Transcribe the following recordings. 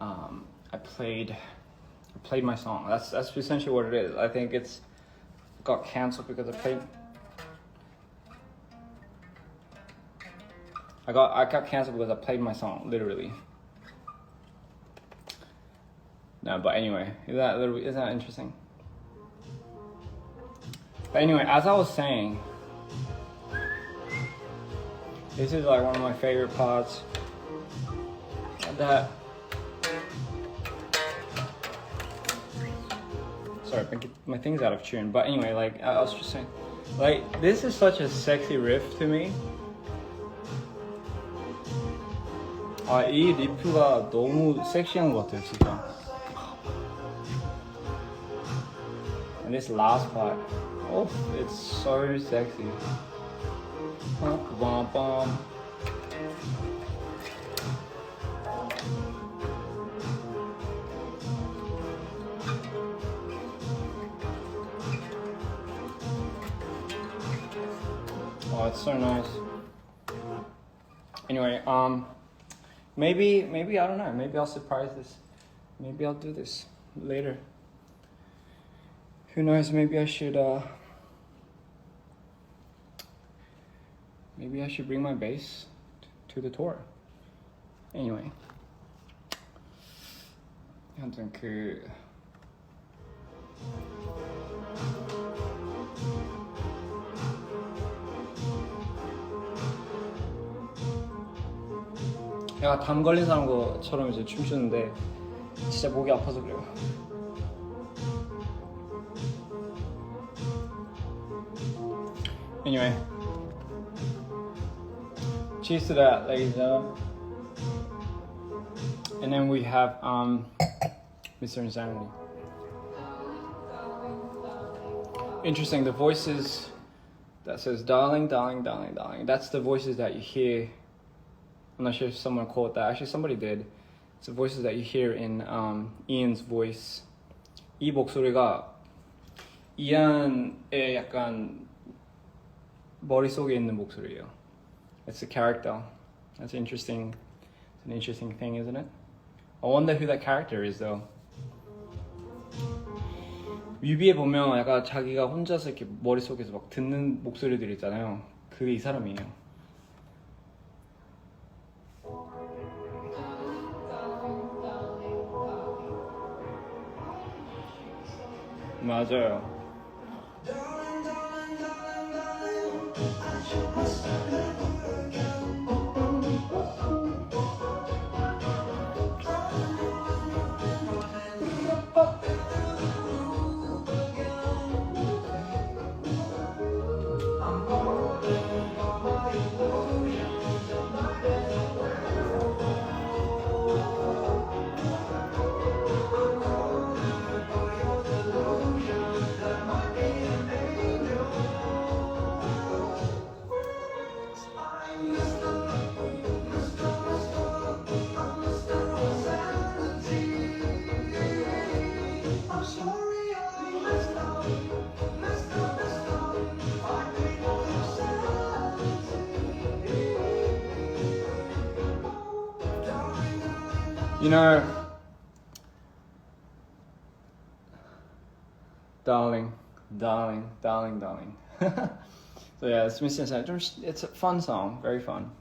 I played my song. That's essentially what it is. I think it's got canceled because I got canceled because I played my song, literally. No, but anyway, isn't that interesting? But anyway, as I was saying, this is like one of my favorite parts. Sorry, my thing's out of tune. But anyway, like I was just saying, like this is such a sexy riff to me. 이 리프가 너무 섹시한 것 같아요, 진짜. And this last part, oh, it's so sexy. Bum, bum. Oh, it's so nice. Anyway, maybe I don't know. Maybe I'll surprise this. Maybe I'll do this later. Who knows? Maybe I should bring my bass to the tour. Anyway, 아무튼 내가 담 걸린 사람 것처럼 이제 춤추는데 진짜 목이 아파서 그래요. Anyway, cheers to that, ladies and gentlemen. And then we have Mr. Insanity. Interesting, the voices that says darling, darling, darling, darling. That's the voices that you hear. I'm not sure if someone caught that. Actually, somebody did. It's the voices that you hear in Ian's voice. 이 목소리가 이안의 약간 머릿속에 있는 목소리예요. It's a character. That's interesting. It's an interesting thing, isn't it? I wonder who that character is, though. 뮤비에 보면 약간 자기가 혼자서 이렇게 머릿속에서 막 듣는 목소리들 있잖아요. 그게 이 사람이에요. 맞아요. You know, darling, darling, darling, darling. So yeah, it's Mr. Insanity. It's a fun song, very fun.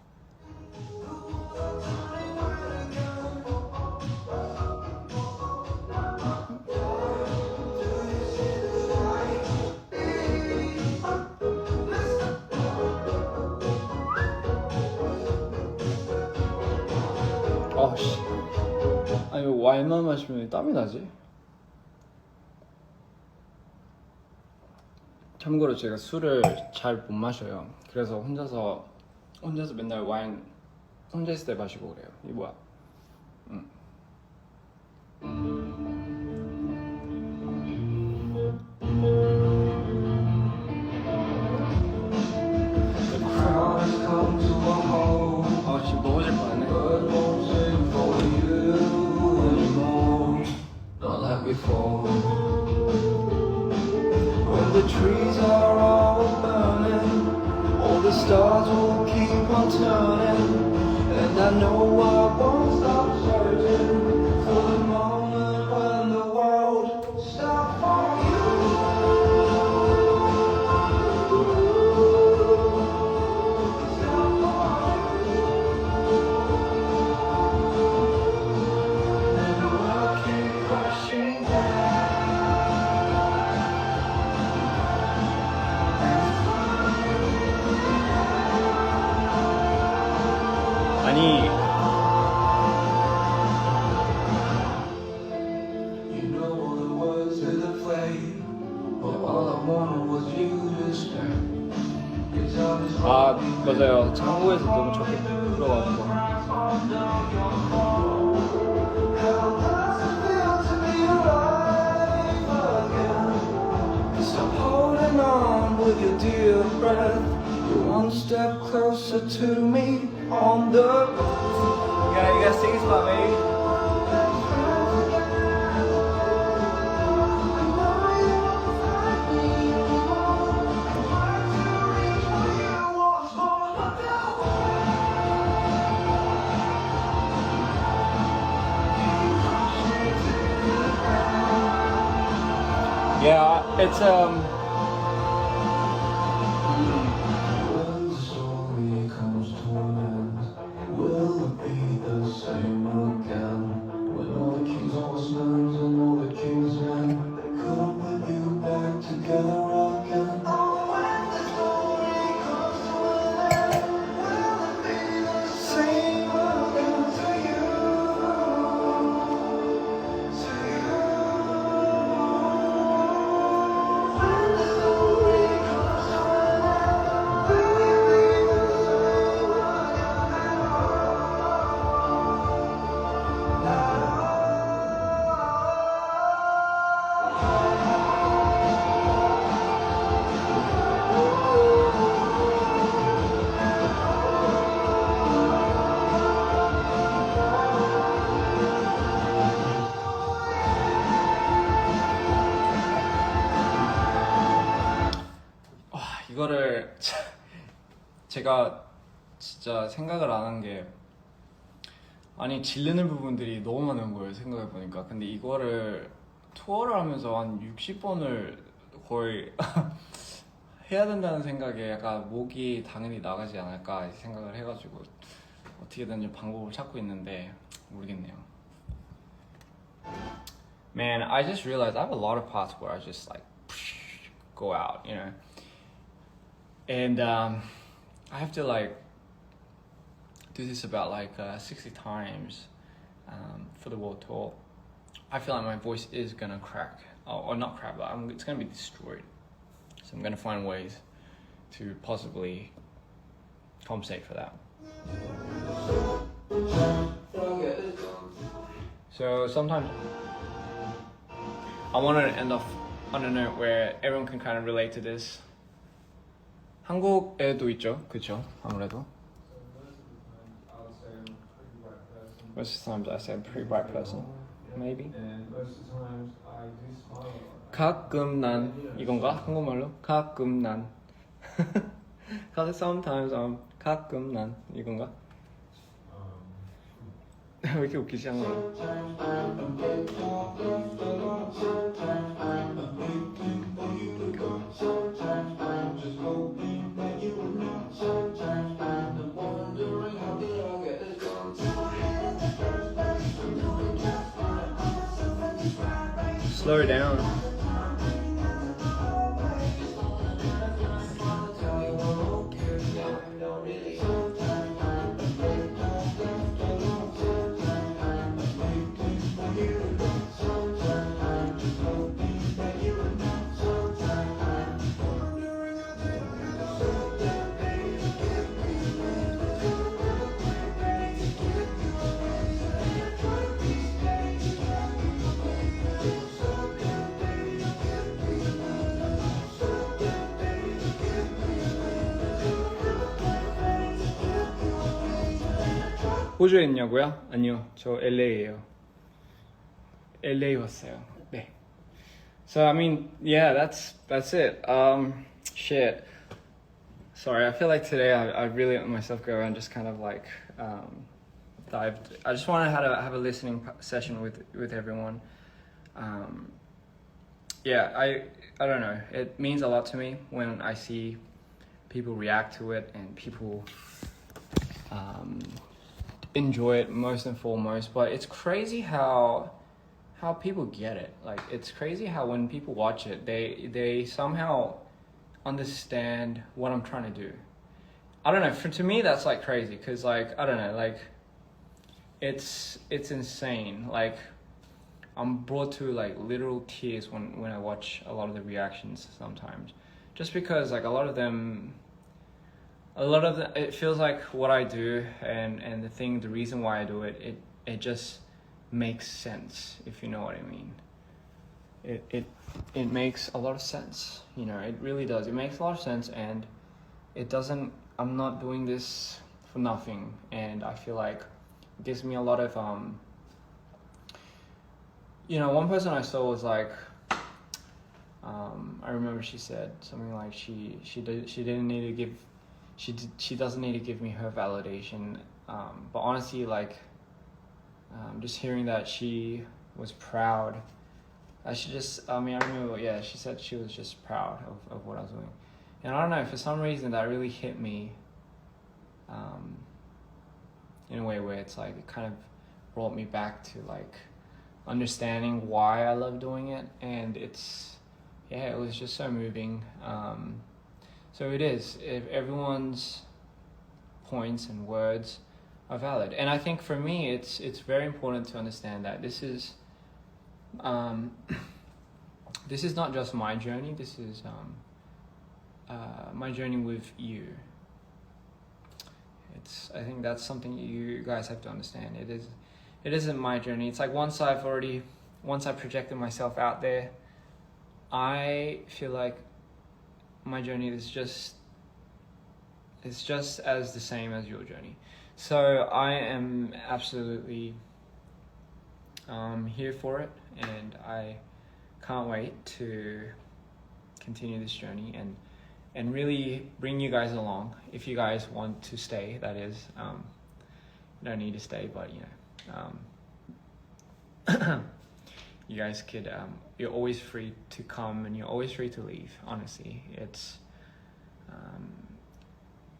Oh shit. 아니 왜 와인만 마시면 땀이 나지? 참고로 제가 술을 잘 못 마셔요. 그래서 혼자서 맨날 와인 혼자 있을 때 마시고 그래요. 이게 뭐야? 아 지금 넘어질 뻔했네. When the trees are all burning, all the stars will keep on turning, and I know I won't 맞아요. 한국에서 너무 좋게 불러가지고. Stop holding on with your dear breath. You're one step closer to me on the. Yeah, you guys sing this about me. Yeah, it's When the story comes to an end, will it be the same again? When all the king's horsemen and all the king's men couldn't put you back together again. When the story comes to an end, will it be the same again to you? 이거를 제가 진짜 생각을 안 한 게 아니 질르는 부분들이 너무 많은 거예요 생각해 보니까. 근데 이거를 투어를 하면서 한 60번을 거의 해야 된다는 생각에 약간 목이 당연히 나가지 않을까 생각을 해가지고 어떻게든 좀 방법을 찾고 있는데 모르겠네요. Man, I just realized I have a lot of parts where I just like go out, you know. And I have to like do this about like 60 times for the world tour. I feel like my voice is gonna crack, or not crack, but it's gonna be destroyed. So I'm gonna find ways to possibly compensate for that. So sometimes I wanted to end off on a note where everyone can kind of relate to this. 한국에도 있죠, 그렇죠? 아무래도. Most of the times I say I'm a pretty bright person, maybe. And most of the times I do smile. 가끔 난 이건가? 한국말로? 가끔 난. Sometimes I'm 가끔 난 이건가? 왜 이렇게 웃기지 않아? Slow down. 호주에 있냐고요? 아니요, 저 LA예요. LA 왔어요. 네. So I mean, yeah, that's it. Shit. Sorry, I feel like today I really let myself go and just kind of like dived. I just want to have a listening session with everyone. Yeah, I don't know. It means a lot to me when I see people react to it and people enjoy it most and foremost. But it's crazy how people get it. Like, it's crazy how when people watch it, they somehow understand what I'm trying to do. I don't know, to me that's like crazy, because like, I don't know, like it's insane. Like, I'm brought to like literal tears when I watch a lot of the reactions sometimes, just because like a lot of a lot of it feels like what I do and the reason why I do it, it just makes sense, if you know what I mean. It makes a lot of sense, you know, it really does. It makes a lot of sense, and it doesn't, I'm not doing this for nothing, and I feel like it gives me a lot of you know, one person I saw was like, I remember she said something like she didn't need to give, she doesn't need to give me her validation, but honestly, like, just hearing that she was proud, I remember, yeah, she said she was just proud of what I was doing, and I don't know, for some reason that really hit me, in a way where it's like it kind of brought me back to like understanding why I love doing it, and it was just so moving. So it is, if everyone's points and words are valid, and I think for me it's very important to understand that this is not just my journey, this is my journey with you. I think that's something you guys have to understand. It isn't my journey. It's like once I projected myself out there, I feel like my journey is just as the same as your journey. So I am absolutely here for it, and I can't wait to continue this journey and really bring you guys along. If you guys want to stay, that is, you don't need to stay, but you know, you guys could, you're always free to come and you're always free to leave, honestly. It's,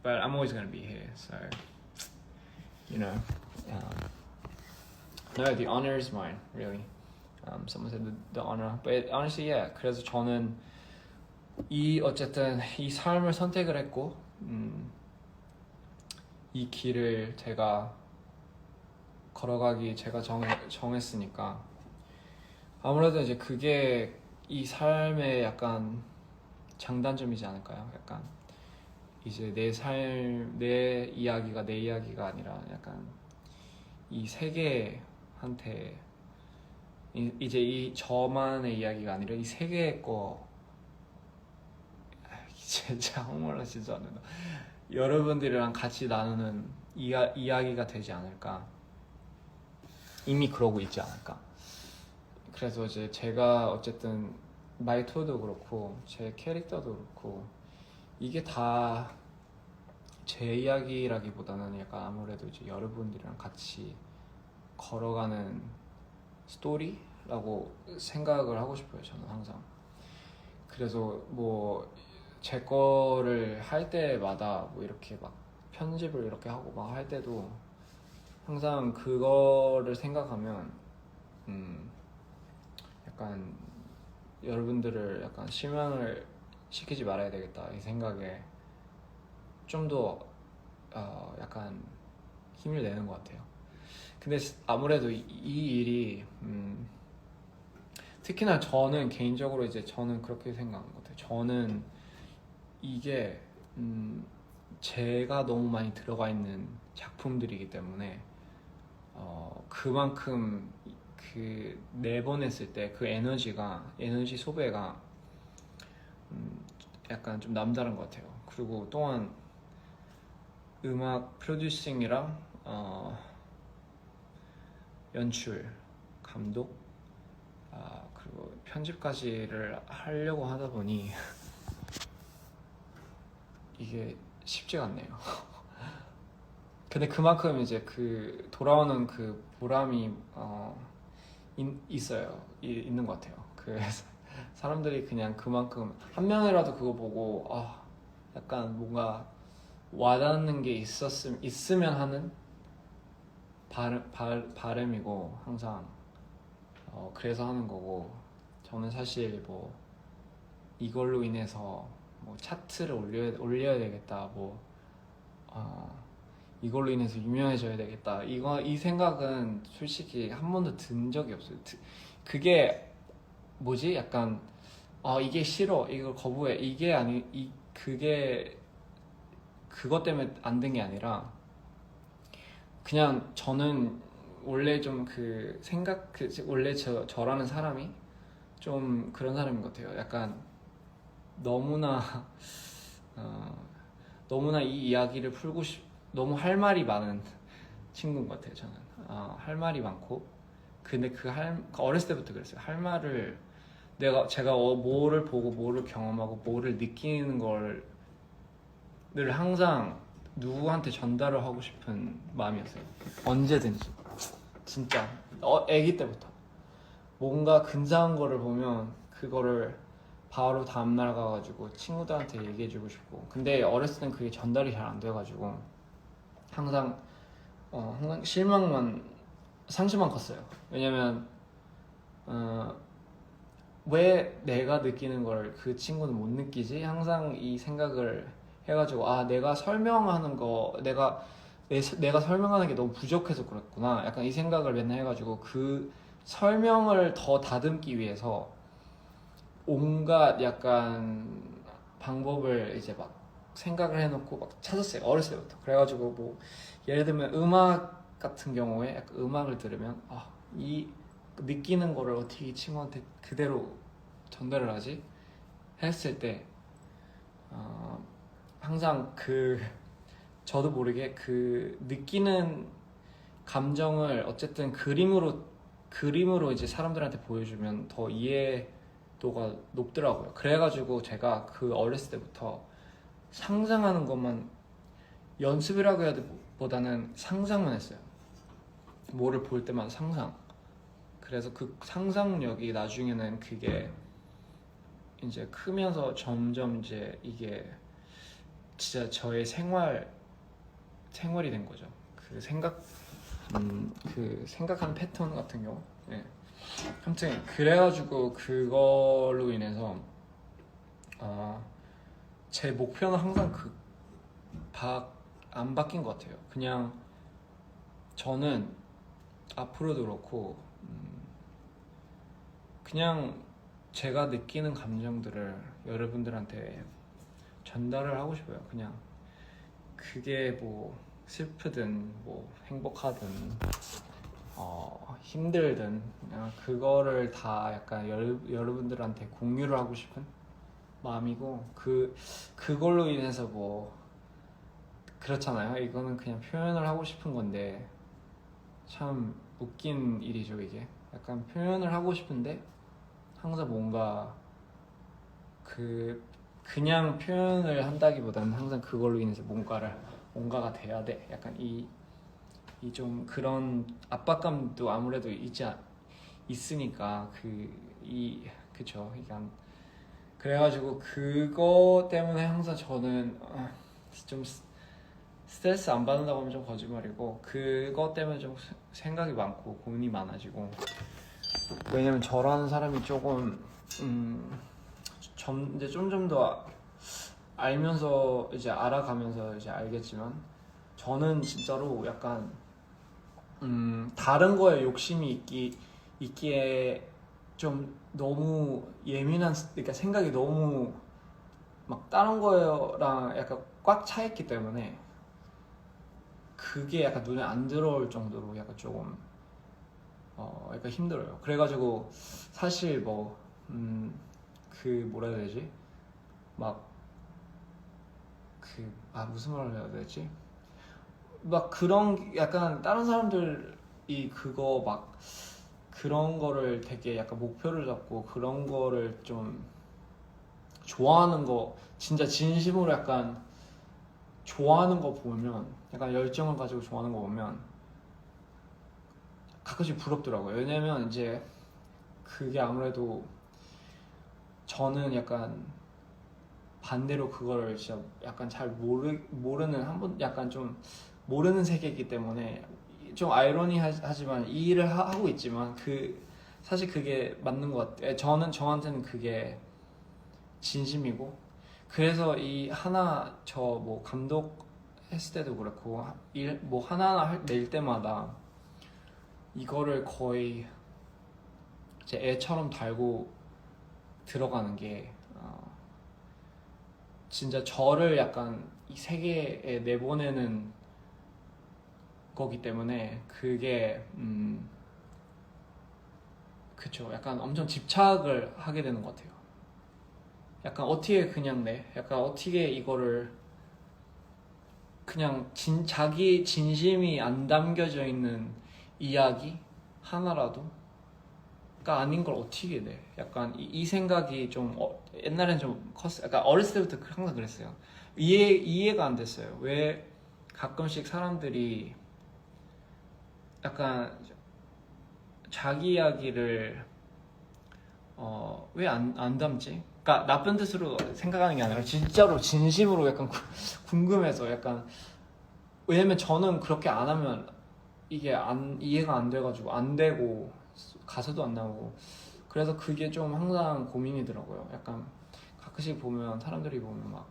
but I'm always going to be here, so, you know, no, the honor is mine, really. Someone said the honor, but honestly, yeah. 그래서 저는 어쨌든 이 삶을 선택을 했고, 이 길을 제가 걸어가기 제가 정했으니까 아무래도 이제 그게 이 삶의 약간 장단점이지 않을까요? 약간 이제 내 이야기가 아니라 약간 이 세계한테 이제 이 저만의 이야기가 아니라 이 세계의 거, 진짜 한국말로 진짜 안 된다. 여러분들이랑 같이 나누는 이야기가 되지 않을까. 이미 그러고 있지 않을까. 그래서 이제 제가 어쨌든 말투도 그렇고 제 캐릭터도 그렇고 이게 다 제 이야기라기보다는 약간 아무래도 이제 여러분들이랑 같이 걸어가는 스토리라고 생각을 하고 싶어요, 저는 항상. 그래서 뭐 제 거를 할 때마다 뭐 이렇게 막 편집을 이렇게 하고 막 할 때도 항상 그거를 생각하면 약간 여러분들을 약간 실망을 시키지 말아야 되겠다 이 생각에 좀 더 약간 힘을 내는 것 같아요. 근데 아무래도 이 일이 특히나 저는 개인적으로 이제 저는 그렇게 생각하는 것 같아요. 저는 이게 제가 너무 많이 들어가 있는 작품들이기 때문에 그만큼 그 내보냈을 때 그 에너지 소배가 약간 좀 남다른 것 같아요. 그리고 또한 음악 프로듀싱이랑 연출, 감독, 그리고 편집까지를 하려고 하다 보니 이게 쉽지가 않네요. 근데 그만큼 이제 그 돌아오는 그 보람이 있는 것 같아요. 그래서 사람들이 그냥 그만큼 한 명이라도 그거 보고 약간 뭔가 와닿는 게 있으면 하는 바람이고 항상 그래서 하는 거고, 저는 사실 뭐 이걸로 인해서 뭐 차트를 올려야 되겠다, 뭐 이걸로 인해서 유명해져야 되겠다, 이 생각은 솔직히 한 번도 든 적이 없어요. 그게 뭐지? 약간 이게 싫어, 이걸 거부해, 그게 그것 때문에 안 된 게 아니라 그냥 저는 원래 좀 그 생각 원래 저라는 사람이 좀 그런 사람인 것 같아요. 약간 너무나 너무나 이 이야기를 풀고 너무 할 말이 많은 친구인 것 같아요. 저는 할 말이 많고 근데 어렸을 때부터 그랬어요. 할 말을 제가 뭐를 보고 뭐를 경험하고 뭐를 느끼는 걸 늘 항상 누구한테 전달을 하고 싶은 마음이었어요. 언제든지 진짜 아기 때부터 뭔가 근사한 거를 보면 그거를 바로 다음날 가가지고 친구들한테 얘기해주고 싶고 근데 어렸을 땐 그게 전달이 잘 안 돼가지고 항상 상심만 컸어요. 왜냐면 왜 내가 느끼는 걸 그 친구는 못 느끼지? 항상 이 생각을 해가지고 내가 설명하는 거 내가 설명하는 게 너무 부족해서 그랬구나 약간 이 생각을 맨날 해가지고 그 설명을 더 다듬기 위해서 온갖 약간 방법을 이제 막 생각을 해놓고 막 찾았어요. 어렸을 때부터. 그래가지고 뭐 예를 들면 음악 같은 경우에 약간 음악을 들으면 이 느끼는 거를 어떻게 이 친구한테 그대로 전달을 하지? 했을 때 항상 저도 모르게 그 느끼는 감정을 어쨌든 그림으로 이제 사람들한테 보여주면 더 이해도가 높더라고요. 그래가지고 제가 그 어렸을 때부터 상상하는 것만 연습이라고 해야 보다는 상상만 했어요. 뭐를 볼 때마다 상상. 그래서 그 상상력이 나중에는 그게 이제 크면서 점점 이제 이게 진짜 저의 생활이 된 거죠. 그 생각하는 패턴 같은 경우. 네. 아무튼 그래가지고 그걸로 인해서 제 목표는 항상 안 바뀐 것 같아요. 그냥 저는 앞으로도 그렇고 그냥 제가 느끼는 감정들을 여러분들한테 전달을 하고 싶어요. 그냥 그게 뭐 슬프든 뭐 행복하든 힘들든 그냥 그거를 다 약간 여러분들한테 공유를 하고 싶은 마음이고 그걸로 인해서 뭐 그렇잖아요. 이거는 그냥 표현을 하고 싶은 건데 참 웃긴 일이죠. 이게 약간 표현을 하고 싶은데 항상 뭔가 그냥 표현을 한다기보다는 항상 그걸로 인해서 뭔가가 돼야 돼. 약간 이 좀 그런 압박감도 아무래도 있으니까 그쵸. 그러니까 그래가지고 그거 때문에 항상 저는 좀 스트레스 안 받는다고 하면 좀 거짓말이고 그거 때문에 좀 생각이 많고 고민이 많아지고 왜냐면 저라는 사람이 조금 이제 좀 더 알면서 이제 알아가면서 이제 알겠지만 저는 진짜로 약간 다른 거에 욕심이 있기에 좀 너무 그러니까 생각이 너무 막 다른 거랑 약간 꽉 차 있기 때문에 그게 약간 눈에 안 들어올 정도로 약간 조금 약간 힘들어요. 그래가지고 사실 뭐라 해야 되지? 무슨 말을 해야 되지? 막 그런 약간 다른 사람들이 그런 거를 되게 약간 목표를 잡고 그런 거를 좀 좋아하는 거 진짜 진심으로 약간 좋아하는 거 보면 약간 열정을 가지고 좋아하는 거 보면 가끔씩 부럽더라고요. 왜냐면 이제 그게 아무래도 저는 약간 반대로 그거를 진짜 약간 잘 모르는 약간 좀 모르는 세계이기 때문에 좀 아이러니하지만 이 일을 하고 있지만 사실 그게 맞는 것 같아요. 저한테는 그게 진심이고 그래서 저 뭐 감독 했을 때도 그렇고 뭐 하나하나 낼 때마다 이거를 거의 제 애처럼 달고 들어가는 게 진짜 저를 약간 이 세계에 내보내는 거기 때문에 그게 그쵸. 약간 엄청 집착을 하게 되는 것 같아요. 약간 어떻게 그냥 약간 어떻게 이거를 그냥 자기 진심이 안 담겨져 있는 이야기 하나라도 가 아닌 걸 어떻게 내? 약간 이 생각이 좀 옛날엔 좀 컸어요. 약간 어렸을 때부터 항상 그랬어요. 이해가 안 됐어요. 왜 가끔씩 사람들이 약간 자기 이야기를 왜 안 담지? 그러니까 나쁜 뜻으로 생각하는 게 아니라 진짜로 진심으로 약간 궁금해서 약간 왜냐면 저는 그렇게 안 하면 이게 이해가 안 돼가지고 안 되고 가사도 안 나오고 그래서 그게 좀 항상 고민이더라고요. 약간 가끔씩 보면 사람들이 보면 막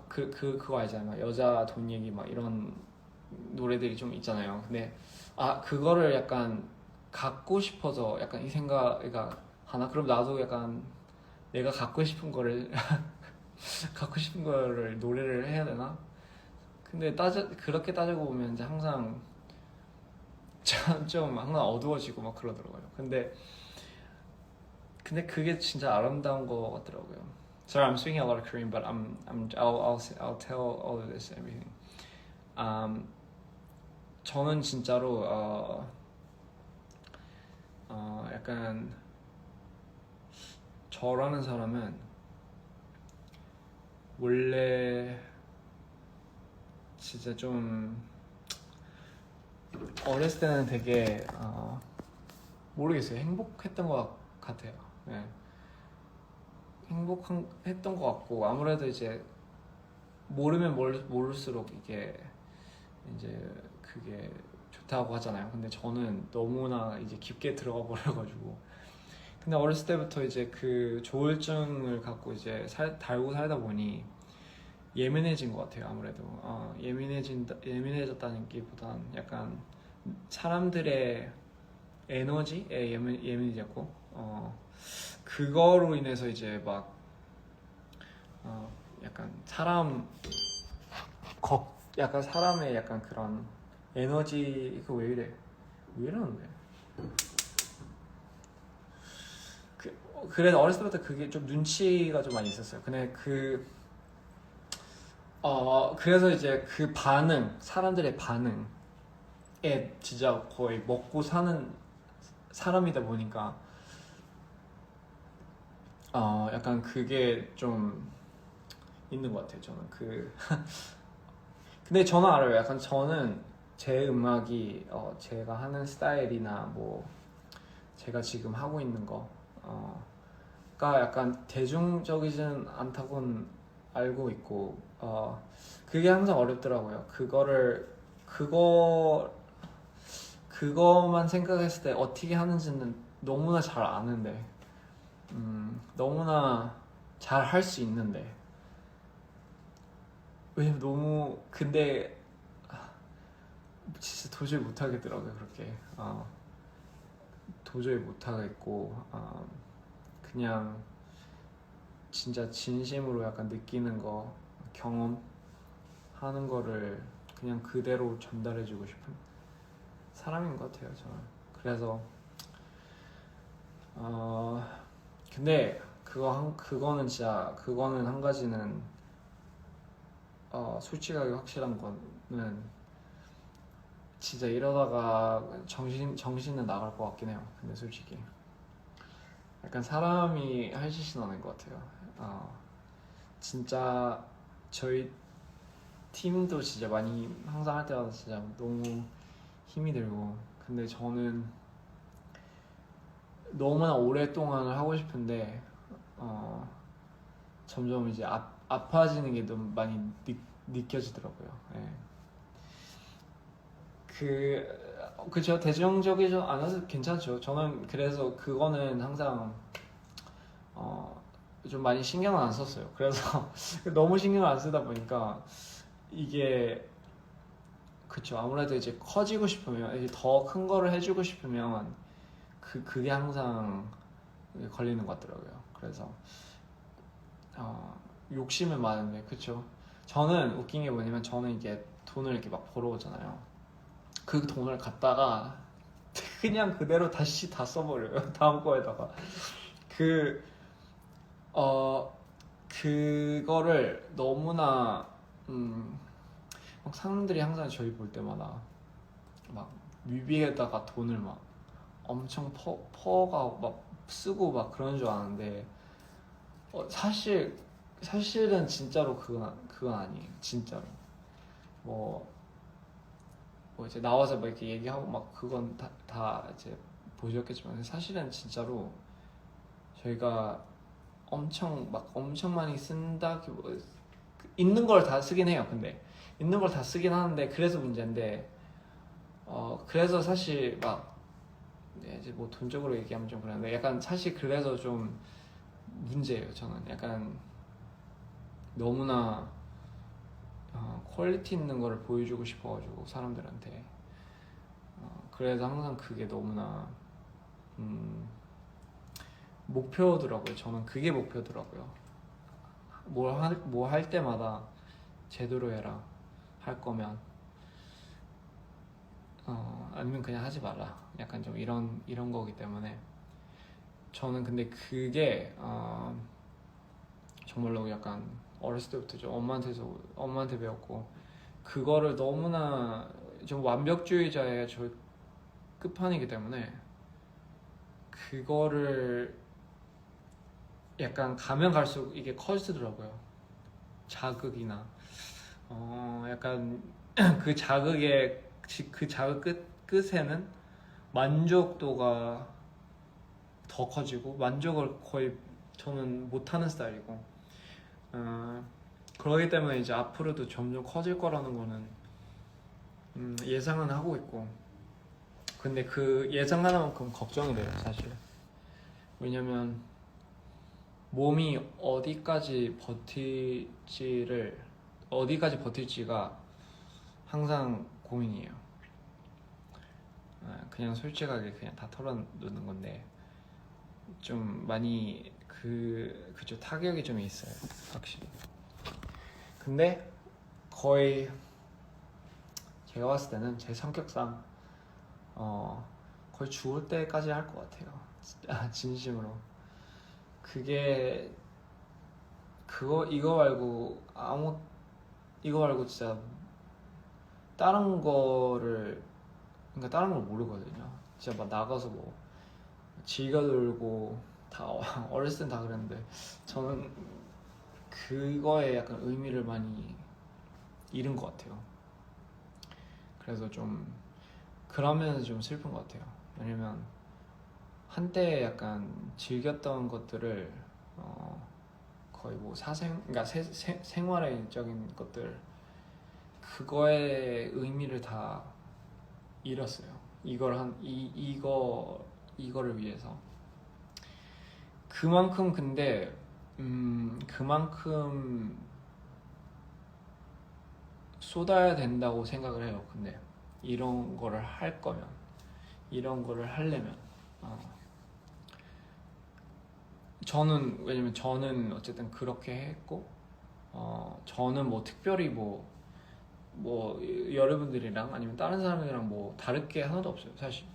그거 알잖아요. 막 여자 돈 얘기 막 이런 노래들이 좀 있잖아요. 근데 그거를 약간 갖고 싶어서 약간 이 생각가 하나 그럼 나도 약간 내가 갖고 싶은 거를 갖고 싶은 거를 노래를 해야 되나? 근데 그렇게 따지고 보면 이제 항상 좀 항상 어두워지고 막 그러더라고요. 근데 그게 진짜 아름다운 거 같더라고요. Sorry, I'm speaking a lot of Korean, but I'll tell all of this and everything. 저는 진짜로 약간 저라는 사람은 원래 진짜 좀 어렸을 때는 되게 모르겠어요. 행복했던 것 같아요. 네. 행복했던 것 같고 아무래도 이제 모르면 모를수록 이게 이제 그게 좋다고 하잖아요. 근데 저는 너무나 이제 깊게 들어가 버려가지고 근데 어렸을 때부터 이제 그 조울증을 갖고 이제 달고 살다 보니 예민해진 것 같아요. 아무래도 예민해졌다는 게보단 약간 사람들의 에너지에 예민해졌고 그거로 인해서 이제 막 약간 약간 사람의 약간 그런 에너지 이거 왜 이러는데 그래서 어렸을 때부터 그게 좀 눈치가 좀 많이 있었어요. 근데 그래서 이제 그 사람들의 반응에 진짜 거의 먹고 사는 사람이다 보니까 약간 그게 좀 있는 것 같아요. 저는 근데 저는 알아요. 약간 저는 제 음악이 제가 하는 스타일이나 뭐 제가 지금 하고 있는 거가 약간 대중적이진 않다고는 알고 있고 그게 항상 어렵더라고요. 그거만 생각했을 때 어떻게 하는지는 너무나 잘 아는데 너무나 잘 할 수 있는데 왜냐면 근데 진짜 도저히 못하겠더라고요. 그렇게 도저히 못하겠고 그냥 진짜 진심으로 약간 느끼는 거 경험하는 거를 그냥 그대로 전달해주고 싶은 사람인 것 같아요. 저는 그래서 근데 그거는 한 가지는 솔직하게 확실한 거는 진짜 이러다가 정신은 나갈 것 같긴 해요. 근데 솔직히 약간 사람이 할 짓이 나는 것 같아요. 진짜 저희 팀도 진짜 많이 항상 할 때마다 진짜 너무 힘이 들고 근데 저는 너무나 오랫동안 하고 싶은데 점점 이제 아파지는 게 너무 많이 느껴지더라고요. 네. 그죠. 대중적이지 않아서 괜찮죠. 저는 그래서 그거는 항상 좀 많이 신경을 안 썼어요. 그래서 너무 신경을 안 쓰다 보니까 이게 그쵸. 아무래도 이제 커지고 싶으면 더 큰 거를 해주고 싶으면 그게 항상 걸리는 것 같더라고요. 그래서 욕심은 많은데, 그쵸? 저는 웃긴 게 뭐냐면 저는 이게 돈을 이렇게 막 벌어오잖아요. 그 돈을 갖다가 그냥 그대로 다시 다 써버려요. 다음 거에다가 그 그거를 너무나 막 사람들이 항상 저희 볼 때마다 막 뮤비에다가 돈을 막 엄청 퍼가고 막 쓰고 막 그런 줄 아는데 사실은 진짜로 그건 아니에요. 진짜로 뭐 이제 나와서 막 이렇게 얘기하고 막 그건 다 이제 보셨겠지만 사실은 진짜로 저희가 엄청 많이 쓴다기 있는 걸 다 쓰긴 해요. 근데 있는 걸 다 쓰긴 하는데 그래서 문제인데 그래서 사실 막 이제 뭐 돈적으로 얘기하면 좀 그런데 약간 사실 그래서 좀 문제예요. 저는 약간 너무나 퀄리티 있는 거를 보여주고 싶어가지고 사람들한테 그래서 항상 그게 너무나 목표더라고요. 저는 그게 목표더라고요. 뭐 할 때마다 제대로 해라. 할 거면 아니면 그냥 하지 말라. 약간 좀 이런 거기 때문에 저는 근데 그게 정말로 약간 어렸을 때부터 좀 엄마한테 배웠고 그거를 너무나 좀 완벽주의자의 저 끝판이기 때문에 그거를 약간 가면 갈수록 이게 커지더라고요. 자극이나 약간 그 자극 끝에는 만족도가 더 커지고 만족을 거의 저는 못하는 스타일이고 그러기 때문에 이제 앞으로도 점점 커질 거라는 거는 예상은 하고 있고 근데 그 예상하는 만큼 걱정이 돼요 사실. 왜냐면 몸이 어디까지 버틸지가 항상 고민이에요. 그냥 솔직하게 그냥 다 털어놓는 건데 좀 많이 그죠 타격이 좀 있어요 확실히. 근데 거의 제가 봤을 때는 제 성격상 거의 죽을 때까지 할 것 같아요. 진심으로. 그게 이거 말고 진짜 다른 걸 모르거든요. 진짜 막 나가서 뭐 즐겨 놀고 다 어렸을 땐 다 그랬는데 저는 그거에 약간 의미를 많이 잃은 것 같아요. 그래서 좀 그러면 좀 슬픈 것 같아요. 왜냐면 한때 약간 즐겼던 것들을 거의 뭐 그러니까 생활적인 것들 그거의 의미를 다 잃었어요. 이거를 위해서. 그만큼 근데 그만큼 쏟아야 된다고 생각을 해요. 근데 이런 거를 할 거면 이런 거를 하려면 왜냐면 저는 어쨌든 그렇게 했고 저는 뭐 특별히 뭐 여러분들이랑 아니면 다른 사람들이랑 뭐 다를 게 하나도 없어요. 사실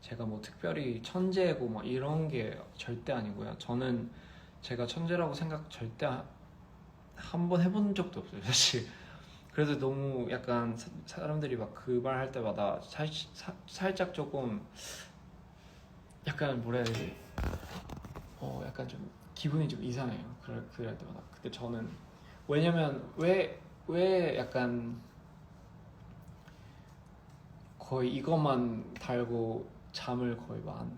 제가 뭐 특별히 천재고 뭐 이런 게 절대 아니고요. 저는 제가 천재라고 생각 절대 한 번 해본 적도 없어요 사실. 그래서 너무 약간 사람들이 막 그 말 할 때마다 살짝 조금 약간 뭐라 해야 되지? 약간 좀 기분이 좀 이상해요. 그럴 때마다. 근데 저는 왜냐면 왜 약간 거의 이것만 달고 잠을 거의 그러니까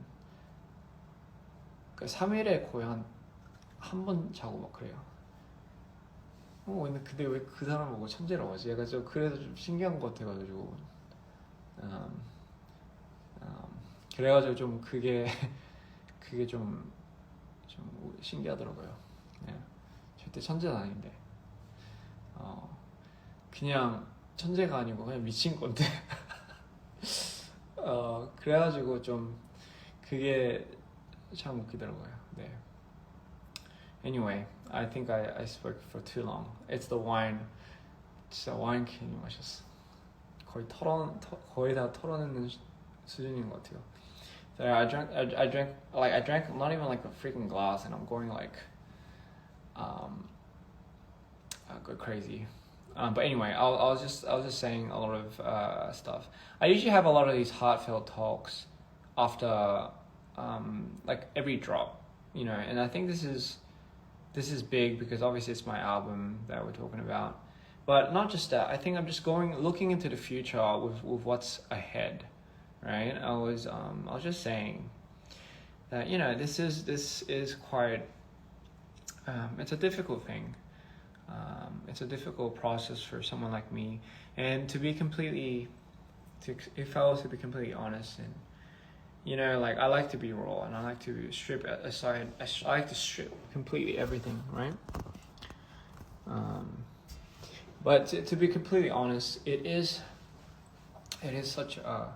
3일에 거의 한 번 자고 막 그래요. 근데 왜 그 사람 보고 천재라고 하지? 약간 좀 그래서 좀 신기한 것 같아가지고 그래가지고 좀 그게 좀 신기하더라고요. 네. 절대 천재는 아닌데 그냥 천재가 아니고 그냥 미친 건데 그래가지고 좀 그게 참 웃기더라고요. 네. Anyway, I think I spoke for too long. It's the wine. 진짜 와인 괜히 마셨어. 거의 다 털어내는 수준인 것 같아요. So I drank not even like a freaking glass, and I'm going like I go crazy. But anyway, I was just saying a lot of stuff. I usually have a lot of these heartfelt talks after like every drop, you know. And I think this is big because obviously it's my album that we're talking about. But not just that. I think I'm just looking into the future with what's ahead, right? I was just saying that, you know, this is quite. It's a difficult thing. It's a difficult process for someone like me, and if I was to be completely honest, and you know, like I like to be raw, and I like to strip aside. I like to strip completely everything, right? But to be completely honest, it is such a.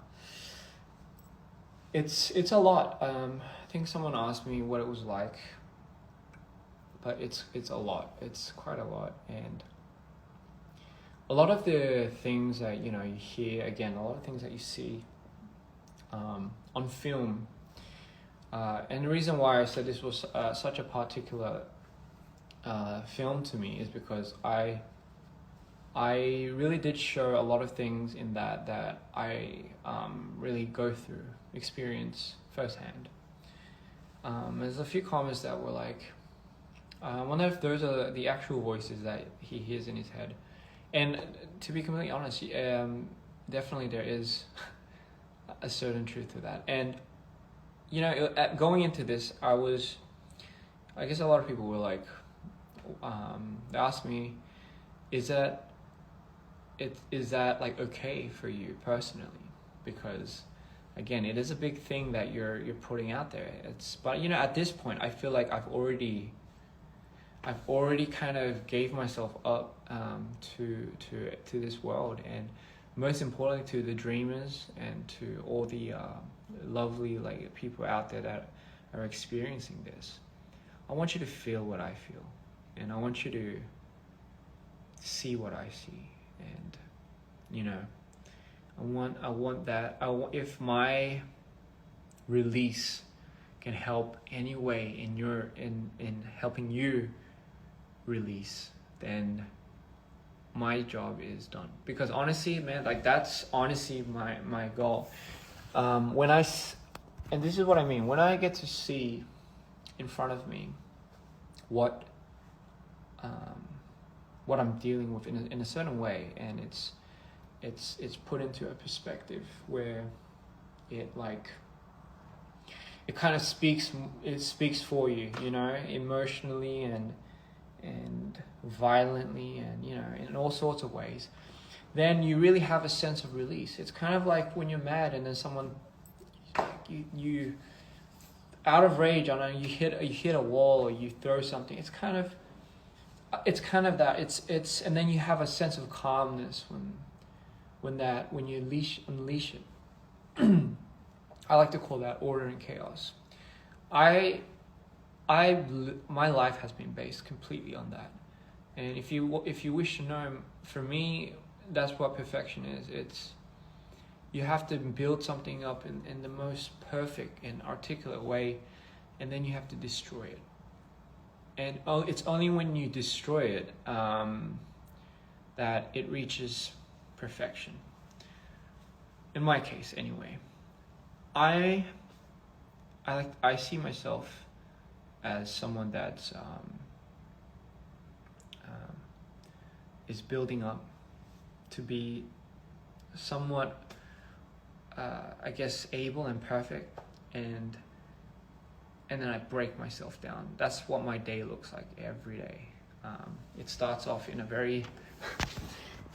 It's a lot. I think someone asked me what it was like. But it's a lot. It's quite a lot, and a lot of the things that you know you hear again, a lot of things that you see on film. And the reason why I said this was such a particular film to me is because I really did show a lot of things in that I really go through, experience firsthand. There's a few comments that were like, I wonder if those are the actual voices that he hears in his head. And to be completely honest, definitely there is a certain truth to that. And, you know, going into this, I guess a lot of people were like, they asked me, is that like okay for you personally? Because again, it is a big thing that you're putting out there. But you know, at this point, I feel like I've already kind of gave myself up to this world, and most importantly to the dreamers and to all the lovely like people out there that are experiencing this. I want you to feel what I feel, and I want you to see what I see, and you know, I want that. If my release can help any way in helping you release, then my job is done. Because honestly, man, like that's honestly my goal. And this is what I mean, when I get to see in front of me what I'm dealing with in a certain way, and it's put into a perspective where it kind of speaks for you, you know, emotionally and violently, and you know, in all sorts of ways, then you really have a sense of release. It's kind of like when you're mad and then someone, you out of rage, I don't know, you hit a wall or you throw something. It's kind of that. It's and then you have a sense of calmness when you unleash it. I like to call that order and chaos. My life has been based completely on that. And if you wish to know, for me, that's what perfection is. It's, you have to build something up in the most perfect and articulate way, and then you have to destroy it. And it's only when you destroy it that it reaches perfection. In my case, anyway. I see myself as someone that's is building up to be somewhat, I guess, able and perfect, and then I break myself down. That's what my day looks like every day. It starts off in a very.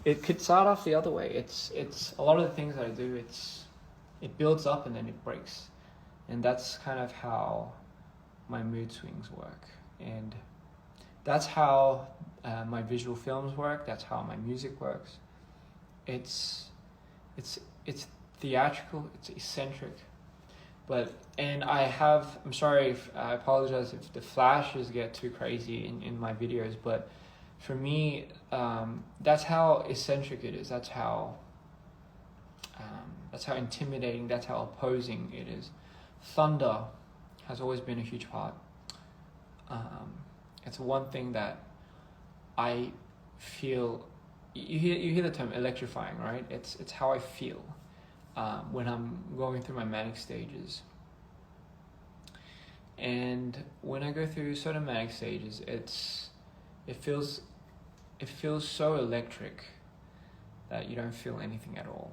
It could start off the other way. It's a lot of the things that I do. It builds up and then it breaks, and that's kind of how my mood swings work, and that's how my visual films work. That's how my music works. It's theatrical. It's eccentric, And I'm sorry if I apologize if the flashes get too crazy in my videos, but for me, that's how eccentric it is. That's how intimidating, that's how opposing it is. Thunder has always been a huge part. It's one thing that I feel, you hear the term electrifying, right? It's how I feel when I'm going through my manic stages. And when I go through certain manic stages, it feels so electric that you don't feel anything at all.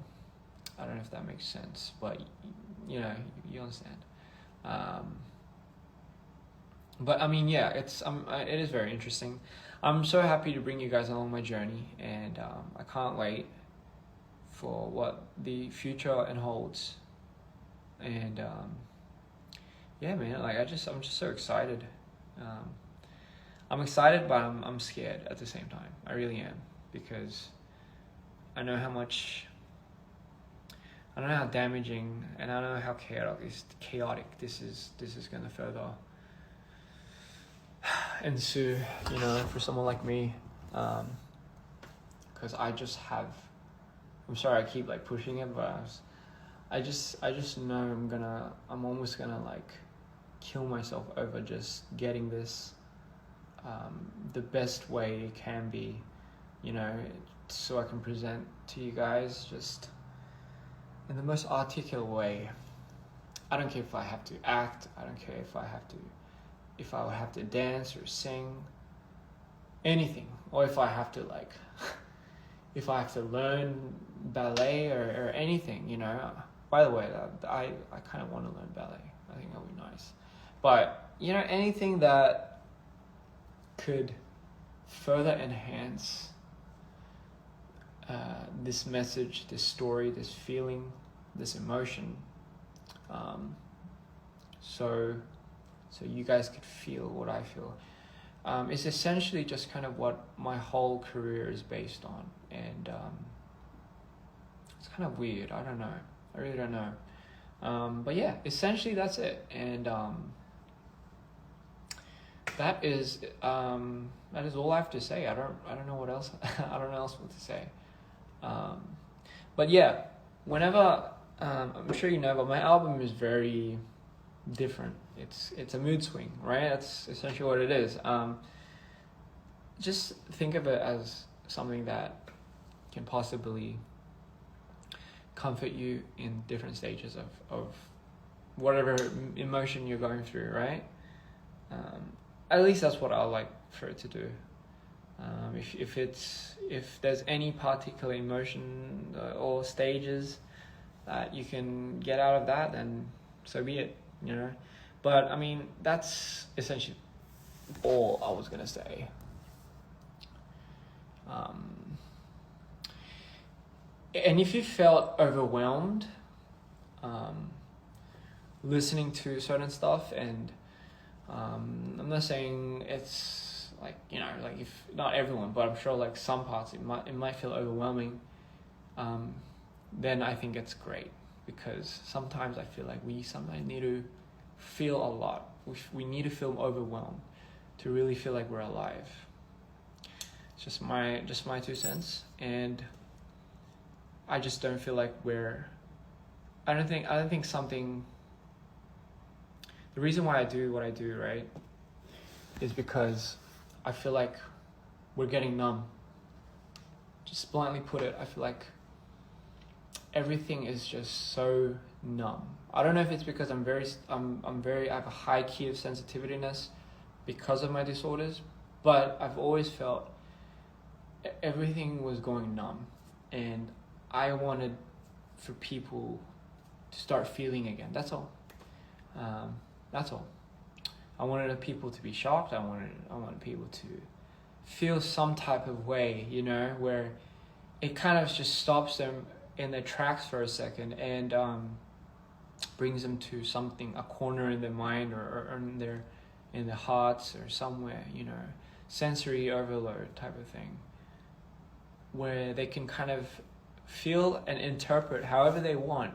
I don't know if that makes sense, but you understand. But I mean, yeah, it is very interesting. I'm so happy to bring you guys along my journey, and I can't wait for what the future holds. And yeah, man, like I'm just so excited. I'm excited, but I'm scared at the same time. I really am, because I know how damaging, and I know how chaotic this is going to further ensue, for someone like me, because I'm sorry I keep like pushing it, but I just know I'm almost gonna like kill myself over just getting this the best way it can be, so I can present to you guys just in the most articulate way. I don't care if I have to act, I don't care if I would have to dance or sing, anything, or if I have to like if I have to learn ballet or anything, By the way, I kind of want to learn ballet. I think that would be nice. But anything that could further enhance this message, this story, this feeling, this emotion, so you guys could feel what I feel. It's essentially just kind of what my whole career is based on, and it's kind of weird. I don't know. I really don't know. But yeah, essentially that's it, and that is all I have to say. I don't know what else. I don't know else what to say. But yeah, whenever I'm sure but my album is very different. It's a mood swing, right? That's essentially what it is. Just think of it as something that can possibly comfort you in different stages of whatever emotion you're going through, right? At least that's what I like for it to do. If there's any particular emotion or stages that you can get out of that, then so be it, But I mean, that's essentially all I was gonna say. And if you felt overwhelmed listening to certain stuff, and I'm not saying it's like like if not everyone, but I'm sure like some parts it might feel overwhelming, then I think it's great, because sometimes I feel like we sometimes need to feel a lot. We need to feel overwhelmed to really feel like we're alive. It's just my 2 cents, and I just don't feel like I don't think something. The reason why I do what I do, right, is because I feel like we're getting numb. Just bluntly put it, I feel like everything is just so numb. I don't know if it's because I have a high key of sensitiveness because of my disorders, but I've always felt everything was going numb, and I wanted for people to start feeling again. That's all. That's all. I wanted people to be shocked. I wanted people to feel some type of way, where it kind of just stops them in their tracks for a second, and brings them to something, a corner in their mind or in their hearts or somewhere, sensory overload type of thing, where they can kind of feel and interpret however they want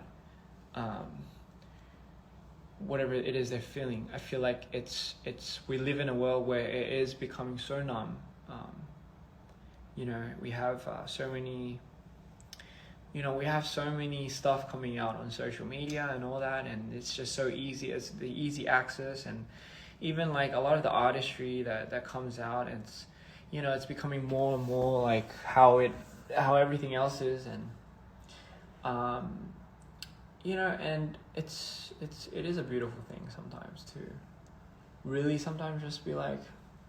whatever it is they're feeling. I feel like it's we live in a world where it is becoming so numb. You know, we have so many. You know, we have so many stuff coming out on social media and all that, and it's just so easy. It's the easy access, and even like a lot of the artistry that comes out, it's, you know, it's becoming more and more like how everything else is, and you know, and it is a beautiful thing sometimes to really sometimes just be like,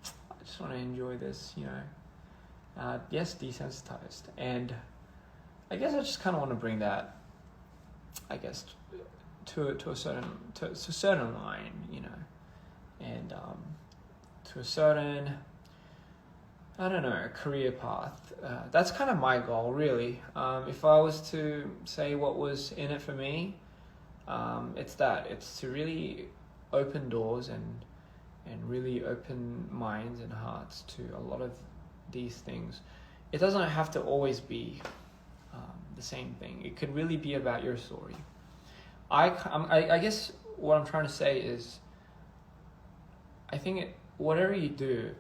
I just want to enjoy this, you know. Yes, desensitized, and I guess I just kind of want to bring that, I guess, to a certain line, you know, and to a certain, I don't know, career path. That's kind of my goal, really. If I was to say what was in it for me, it's that. It's to really open doors and really open minds and hearts to a lot of these things. It doesn't have to always be the same thing. It could really be about your story. I guess what I'm trying to say is, I think whatever you do,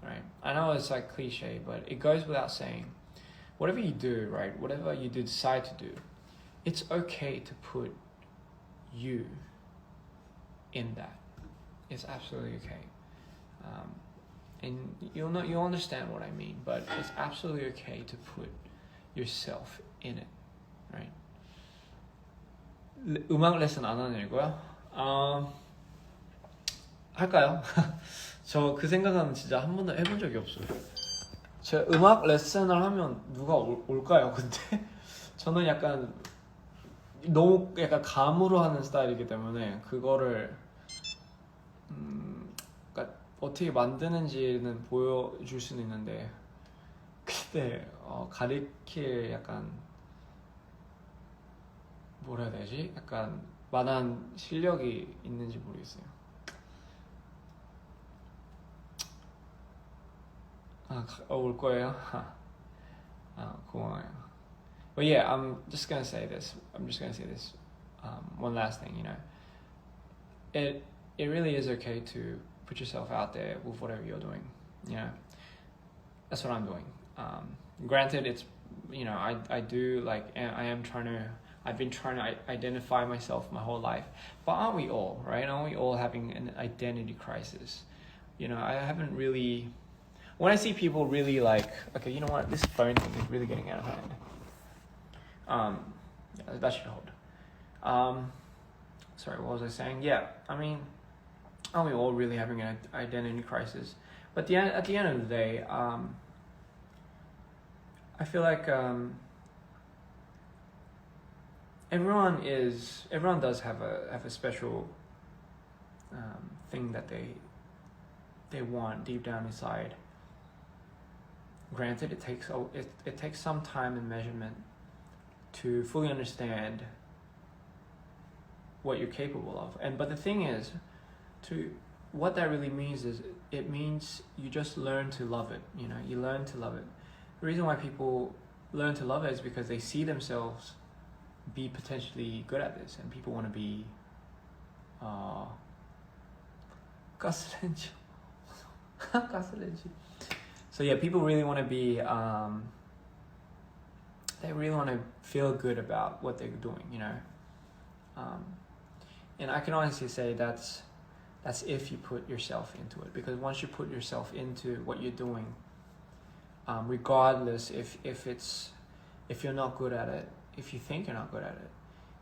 right? I know it's like cliche, but it goes without saying. Whatever you do, right? Whatever you do decide to do, it's okay to put you in that. It's absolutely okay. And you'll understand what I mean, but it's absolutely okay to put yourself in it, right? 음악 레슨 안 하냐고요? 할까요? 저 그 생각은 진짜 한 번도 해본 적이 없어요. 제가 음악 레슨을 하면 누가 올까요? 근데 저는 약간 너무 약간 감으로 하는 스타일이기 때문에 그거를 그러니까 어떻게 만드는지는 보여줄 수는 있는데, 근데 가리킬 약간 뭐라 해야 되지? 약간 만한 실력이 있는지 모르겠어요. 올 거예요? 고마워요. But yeah, I'm just gonna say this. One last thing, you know. It really is okay to put yourself out there with whatever you're doing. You know, that's what I'm doing. Granted, it's, you know, I do like, I've been trying to identify myself my whole life, but aren't we all, right? Aren't we all having an identity crisis? You know, I haven't really, when I see people really like, okay, you know what, this phone thing is really getting out of hand. Yeah, that should hold. Sorry, what was I saying? Yeah, I mean, aren't we all really having an identity crisis? But at the end of the day, I feel like everyone does have a special thing that they want deep down inside. Granted, it takes some time and measurement to fully understand what you're capable of. But the thing is, what that really means is, it means you just learn to love it. You know, you learn to love it. The reason why people learn to love it is because they see themselves be potentially good at this, and people want to be 가스렌지. So yeah, people really want to be they really want to feel good about what they're doing, you know. And I can honestly say that's if you put yourself into it, because once you put yourself into what you're doing, regardless if you're not good at it, if you think you're not good at it,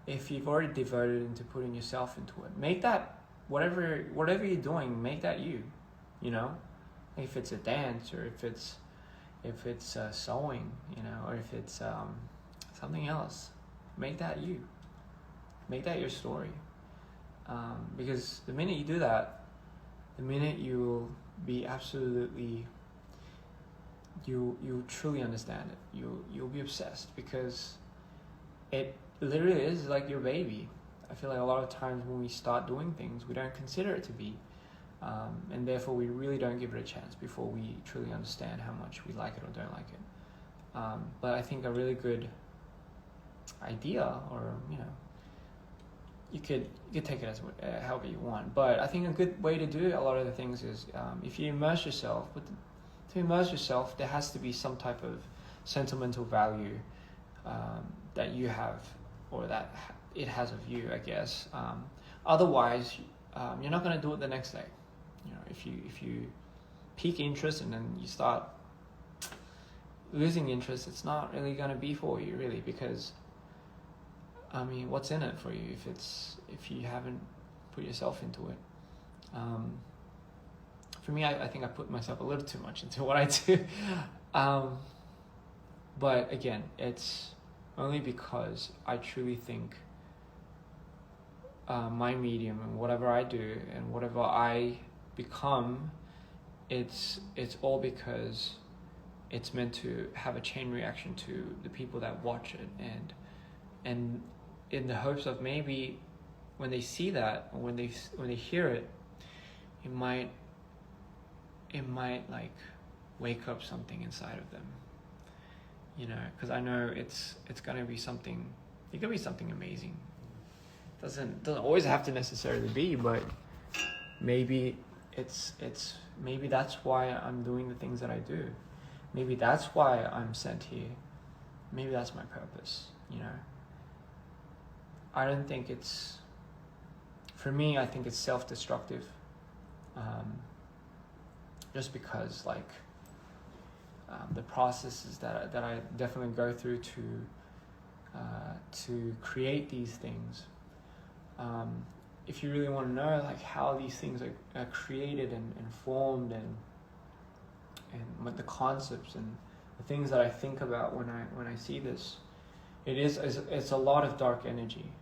if you've already devoted into putting yourself into it, make that whatever you're doing, make that you know. If it's a dance, or if it's sewing, you know, or if it's something else, make that you. Make that your story. Because the minute you do that, the minute you'll be absolutely, you truly understand it. You'll be obsessed, because it literally is like your baby. I feel like a lot of times when we start doing things, we don't consider it to be. And therefore we really don't give it a chance before we truly understand how much we like it or don't like it. But I think a really good idea, or, you know, you could take it as however you want. But I think a good way to do a lot of the things is if you immerse yourself. To immerse yourself, there has to be some type of sentimental value that you have, or that it has of you, I guess. Otherwise, you're not going to do it the next day. You know, if you peak interest and then you start losing interest, it's not really going to be for you, really, because I mean, what's in it for you if you haven't put yourself into it? For me, I think I put myself a little too much into what I do. But again, it's only because I truly think my medium and whatever I do and whatever I become, it's all because it's meant to have a chain reaction to the people that watch it, and in the hopes of maybe when they see that, or when they hear it, it might like wake up something inside of them, you know, because I know it's gonna be something. It could be something amazing. Doesn't always have to necessarily be, but maybe it's maybe that's why I'm doing the things that I do. Maybe that's why I'm sent here. Maybe that's my purpose, you know. I don't think it's, for me, I think it's self-destructive. Just because, like, the processes that I definitely go through to create these things. If you really want to know, like, how these things are created and formed, and what the concepts and the things that I think about when I see this, it's a lot of dark energy.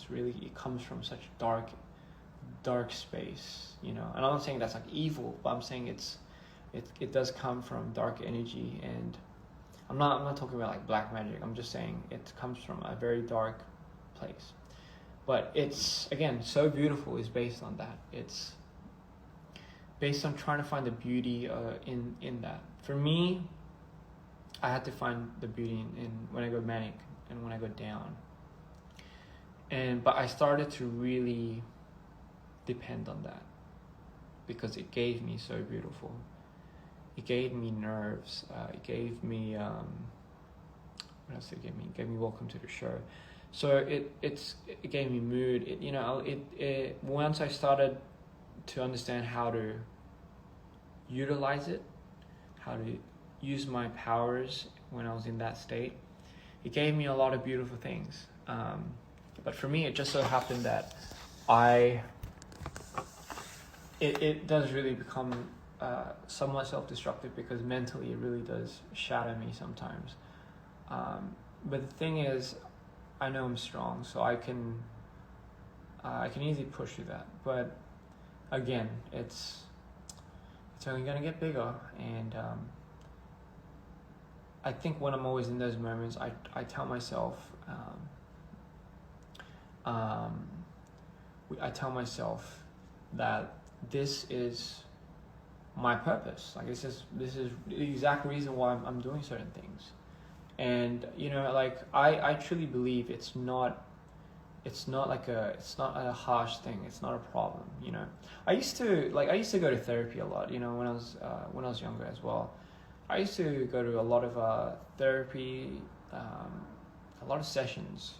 It comes from such dark space, you know. And I'm not saying that's like evil, but I'm saying it does come from dark energy, and I'm not talking about like black magic. I'm just saying it comes from a very dark place. But it's, again, so beautiful is based on that. It's based on trying to find the beauty in that. For me, I had to find the beauty in when I go manic and when I go down. But I started to really depend on that, because it gave me so beautiful. It gave me nerves. It gave me what else did it give me? It gave me Welcome to the Show. So it gave me mood. It once I started to understand how to utilize it, how to use my powers when I was in that state, it gave me a lot of beautiful things. But for me, it just so happened that it does really become somewhat self-destructive, because mentally it really does shatter me sometimes. But the thing is, I know I'm strong, so I can easily push through that. But again, it's only gonna get bigger, and I think when I'm always in those moments, I tell myself, I tell myself that this is my purpose. Like, this is the exact reason why I'm doing certain things. And, you know, like, I truly believe it's not a harsh thing. It's not a problem, you know. I used to go to therapy a lot, you know, when I was younger as well. I used to go to a lot of therapy, a lot of sessions.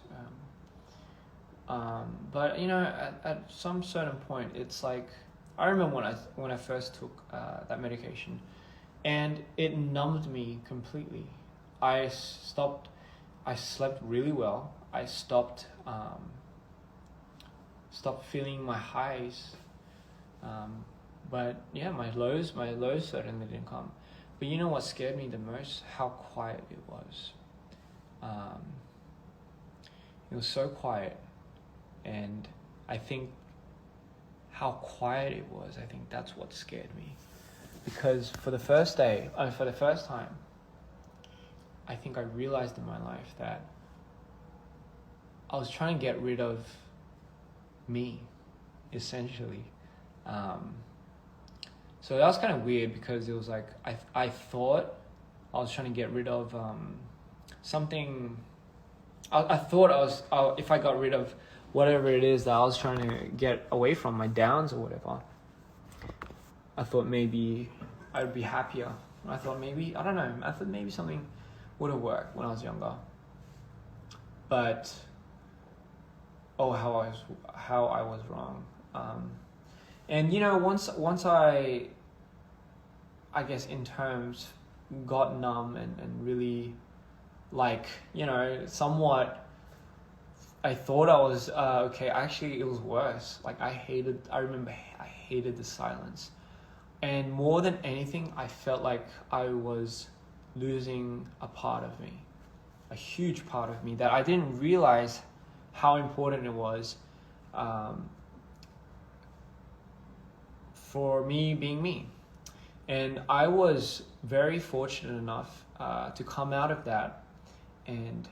But, you know, at some certain point, it's like, I remember when I first took that medication, and it numbed me completely. I slept really well. I stopped feeling my highs. But yeah, my lows certainly didn't come. But you know what scared me the most? How quiet it was. It was so quiet. And I think how quiet it was, I think that's what scared me. Because for the first time, I think I realized in my life that I was trying to get rid of me, essentially. So that was kind of weird, because it was like, I thought I was trying to get rid of something. I thought if I got rid of whatever it is that I was trying to get away from, my downs or whatever, I thought maybe I'd be happier. I thought maybe, I don't know, I thought maybe something would have worked when I was younger. But how I was wrong. And you know, once I guess in terms got numb and really, like, you know, somewhat I thought I was okay. Actually, it was worse. Like I remember I hated the silence. And more than anything, I felt like I was losing a part of me, a huge part of me that I didn't realize how important it was for me being me. And I was very fortunate enough to come out of that and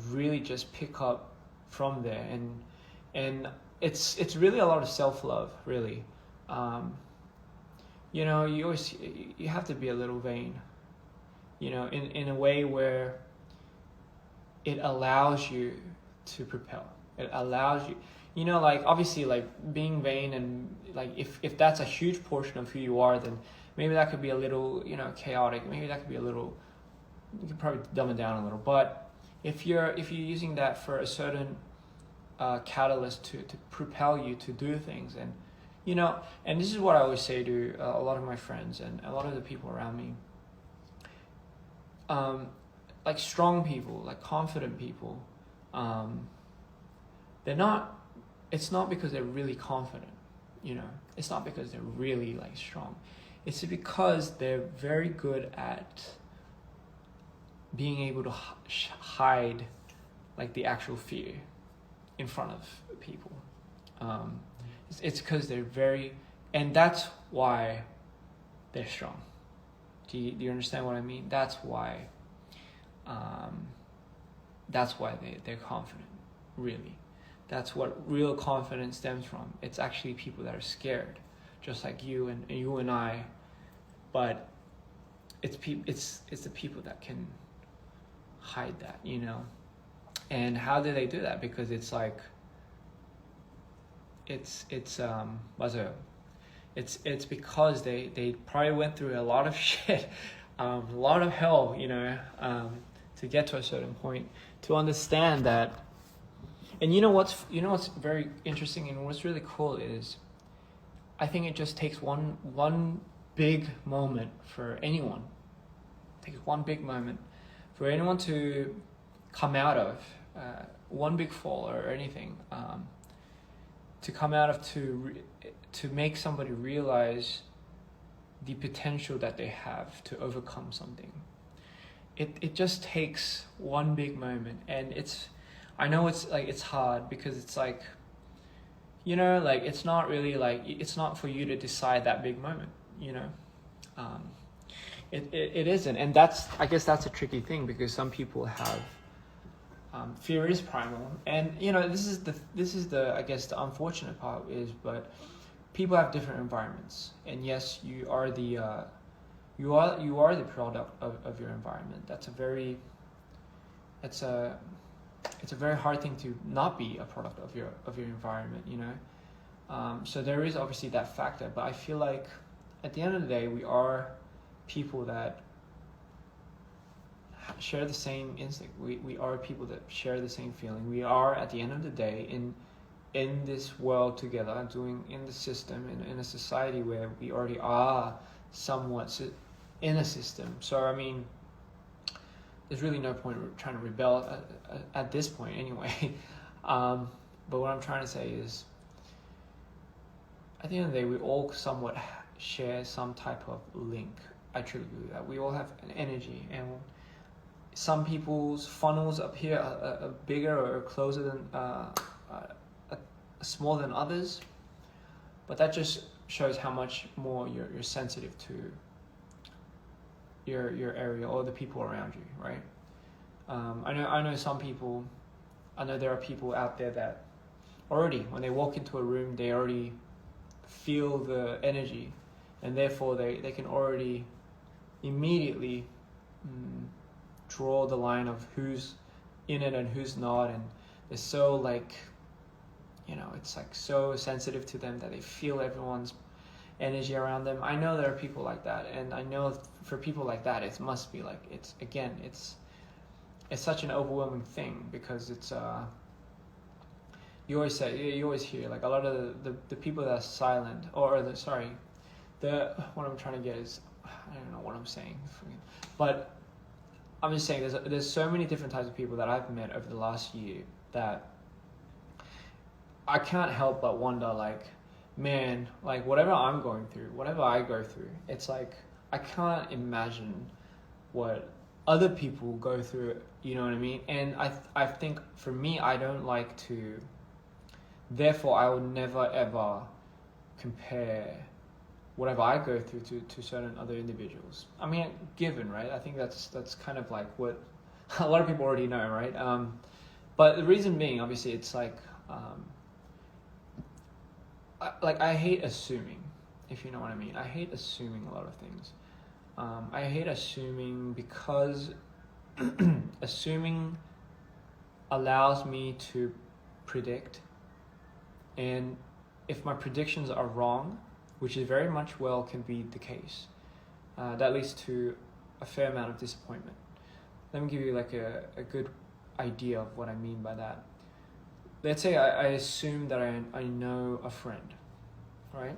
really just pick up from there. And it's really a lot of self-love, really. You know, you have to be a little vain, you know, in a way where it allows you to propel. It allows you, you know, like obviously like being vain and like if that's a huge portion of who you are, then maybe that could be a little, you know, chaotic. Maybe that could be a little, you could probably dumb it down a little. But if you're using that for a certain catalyst to propel you to do things, and you know, and this is what I always say to a lot of my friends and a lot of the people around me, like strong people, like confident people, it's not because they're really confident, you know, it's not because they're really like strong, it's because they're very good at being able to hide like the actual fear in front of people. It's because they're very, and that's why they're strong. Do you understand what I mean? That's why they're confident, really. That's what real confidence stems from. It's actually people that are scared, just like you and I, but it's the people that can hide that, you know. And how do they do that? Because it's like it's because they probably went through a lot of shit, a lot of hell, you know, to get to a certain point, to understand that. And you know what's very interesting and what's really cool is, I think it just takes one big moment for anyone. It takes one big moment for anyone to come out of one big fall or anything, to come out of to make somebody realize the potential that they have to overcome something. It just takes one big moment, and I know it's hard because it's like, you know, like it's not really like, it's not for you to decide that big moment, you know. It isn't, and I guess that's a tricky thing, because some people have fear is primal, and you know, this is the I guess the unfortunate part is, but people have different environments, and yes, you are the product of your environment. It's a very hard thing to not be a product of your environment, you know. So there is obviously that factor, but I feel like at the end of the day, we are people that share the same instinct. We are people that share the same feeling. We are, at the end of the day, in this world together, in the system, in a society where we already are somewhat in a system. So I mean, there's really no point trying to rebel at this point anyway. But what I'm trying to say is, at the end of the day, we all somewhat share some type of link. I truly believe that. We all have an energy, and some people's funnels up here are bigger or closer than, smaller than others. But that just shows how much more you're sensitive to your area or the people around you, right? I know some people. I know there are people out there that already, when they walk into a room, they already feel the energy, and therefore they can already immediately draw the line of who's in it and who's not, and is so like, you know, it's like so sensitive to them that they feel everyone's energy around them. I know there are people like that, and I know for people like that, it must be like, it's again, it's such an overwhelming thing, because it's you always hear like a lot of the people that are silent, or what I'm trying to get is, I don't know what I'm saying, but I'm just saying there's so many different types of people that I've met over the last year that I can't help but wonder, like, man, like whatever I'm going through, whatever I go through, it's like I can't imagine what other people go through, you know what I mean? And I think for me, I don't like to, therefore I would never ever compare whatever I go through to certain other individuals. I mean, given, right? I think that's kind of like what a lot of people already know, right? But the reason being, obviously, it's like, I hate assuming, if you know what I mean. I hate assuming a lot of things. I hate assuming because assuming allows me to predict, and if my predictions are wrong, which is very much well can be the case, that leads to a fair amount of disappointment. Let me give you like a good idea of what I mean by that. Let's say I assume that I know a friend, right?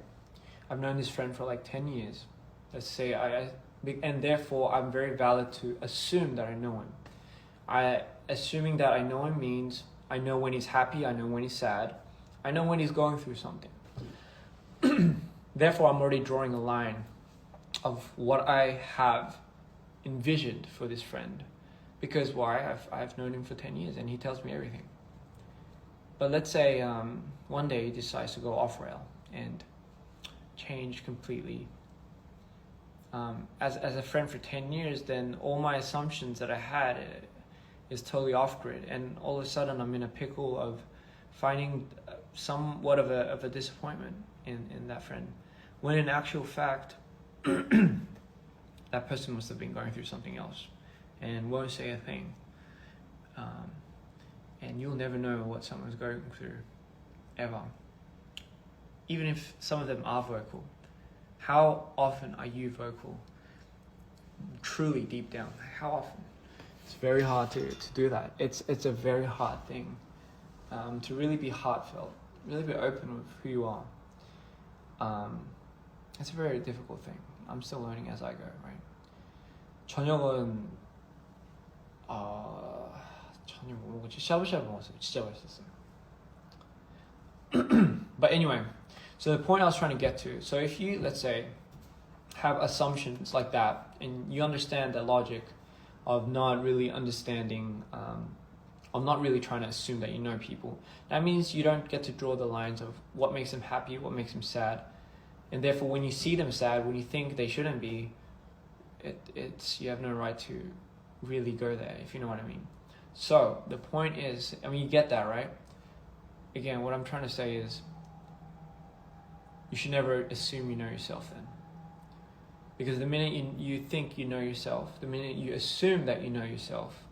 I've known this friend for like 10 years. Let's say and therefore I'm very valid to assume that I know him. Assuming that I know him means I know when he's happy, I know when he's sad, I know when he's going through something. Therefore, I'm already drawing a line of what I have envisioned for this friend. Because why? I've known him for 10 years and he tells me everything. But let's say one day he decides to go off rail and change completely. As a friend for 10 years, then all my assumptions that I had is totally off grid, and all of a sudden I'm in a pickle of finding somewhat of a disappointment in that friend, when in actual fact that person must have been going through something else and won't say a thing. And you'll never know what someone's going through, ever. Even if some of them are vocal. How often are you vocal? Truly deep down, how often? It's very hard to do that. It's a very hard thing, to really be heartfelt, really be open with who you are. It's a very difficult thing. I'm still learning as I go, right? 저녁은 저녁 뭐 먹었지? 샤브샤브 먹었어요. 진짜 맛있었어요. But anyway, so the point I was trying to get to, so if you, let's say, have assumptions like that, and you understand the logic of not really understanding, of not really trying to assume that you know people, that means you don't get to draw the lines of what makes them happy, what makes them sad, and therefore when you see them sad, when you think they shouldn't be, it's you have no right to really go there, if you know what I mean. So the point is, I mean, you get that, right? Again, what I'm trying to say is, you should never assume you know yourself then. Because the minute you think you know yourself, the minute you assume that you know yourself,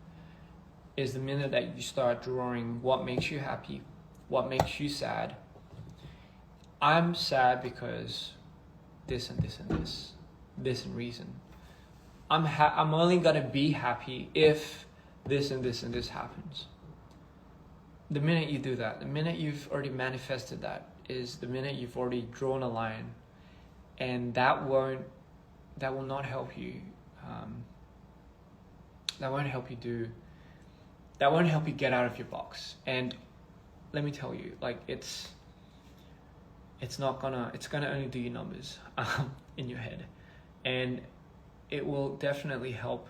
is the minute that you start drawing what makes you happy, what makes you sad. I'm sad because this and this and this and reason. I'm only gonna be happy if this and this and this happens. The minute you do that, the minute you've already manifested that, is the minute you've already drawn a line, and that will not help you. That won't help you get out of your box. And let me tell you, like it's gonna only do you numbers in your head, and it will definitely help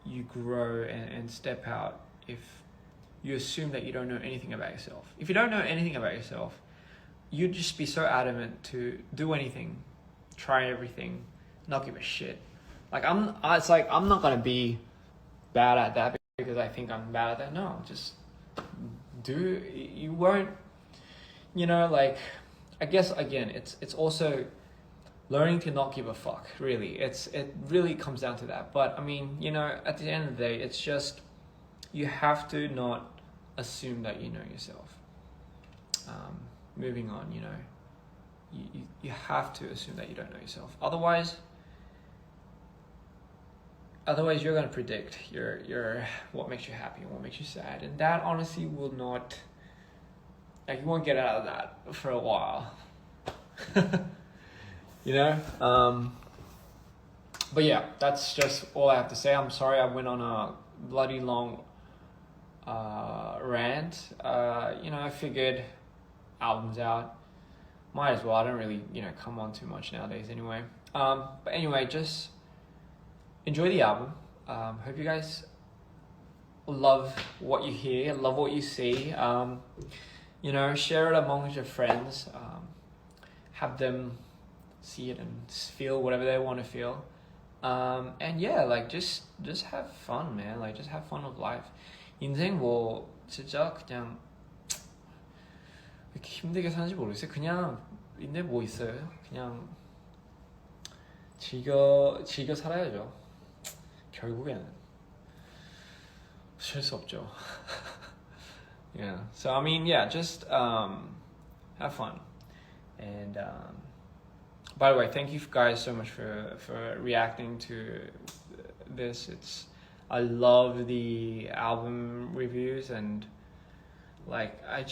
you grow and step out if you assume that you don't know anything about yourself. If you don't know anything about yourself, you'd just be so adamant to do anything, try everything, not give a shit. It's like I'm not gonna be bad at that because I think I'm bad at that. No, just do. You won't. You know, like, I guess again, it's also learning to not give a fuck. Really, it really comes down to that. But I mean, you know, at the end of the day, it's just you have to not assume that you know yourself. Moving on, you have to assume that you don't know yourself. Otherwise you're going to predict your what makes you happy and what makes you sad, and that honestly will not, like, you won't get out of that for a while. But yeah, that's just all I have to say. I'm sorry I went on a bloody long rant. I figured album's out, might as well. I don't really come on too much nowadays anyway. But anyway, just enjoy the album. Hope you guys love what you hear, love what you see. Share it amongst your friends. Have them see it and feel whatever they want to feel. And yeah, like just have fun, man. Like just have fun with life. 인생 뭐 진짜 그냥 왜 이렇게 힘들게 사는지 모르겠어요. 그냥 인생 뭐 있어요? 그냥 즐겨 살아야죠. 결국에는 어쩔 수 없죠. Yeah. So I mean, yeah, just have fun. And by the way, thank you guys so much for reacting to this. I love the album reviews, and like I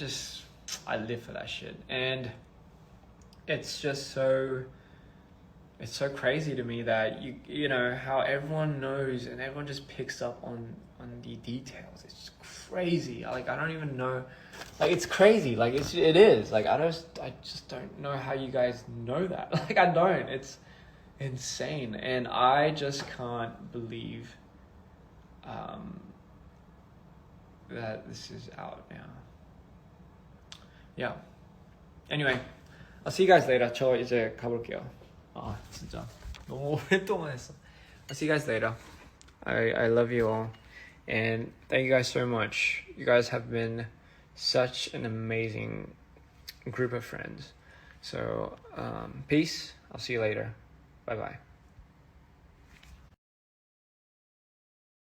live for that shit. And it's just so crazy to me that you know how everyone knows and everyone just picks up on the details. It's just crazy. Like I don't even know. Like it's crazy. Like it is. Like I just don't know how you guys know that. Like I don't. It's insane, and I just can't believe that this is out now. Yeah. Anyway, I'll see you guys later. 저 이제 가볼게요. 아 진짜 너무 오랫동안 했어. I'll see you guys later. I love you all, and thank you guys so much. You guys have been such an amazing group of friends. So peace. I'll see you later. Bye bye.